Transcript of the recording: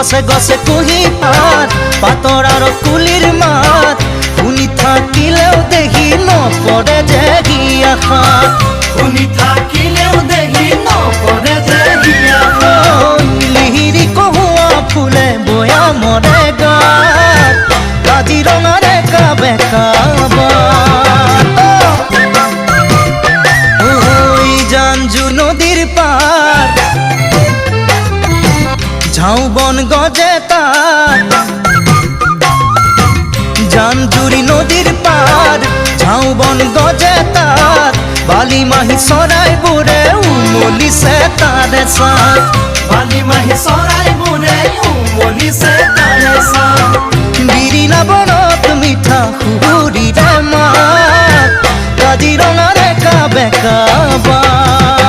গছে গছে কুহি পাত পাতৰ আৰু কুলিৰ মাত শুনি থাকিলেও দেখি নপৰে যে গিয়াখাত শুনি থাকিলেও দেখি নপৰে যে গিয়াখাত লিহিৰি কহুৱা ফুলে বয়া মৰে গাত কাজিৰঙাৰে কাবে কাবাত জাঞ্জু নদীৰ পাৰ ঝাউবন গজে তাত জাঞ্জুৰি নদীৰ পাৰ ঝাউবন গজে তাত বালি মাহী চৰাইবোৰে উমলিছে তাৰে চাত বালি মাহী চৰাইবোৰে উমলিছে তাৰে চাত বিৰিণা বনত মিঠা সুৰিৰে মাত কাজিৰঙাৰে কাবে কাবাত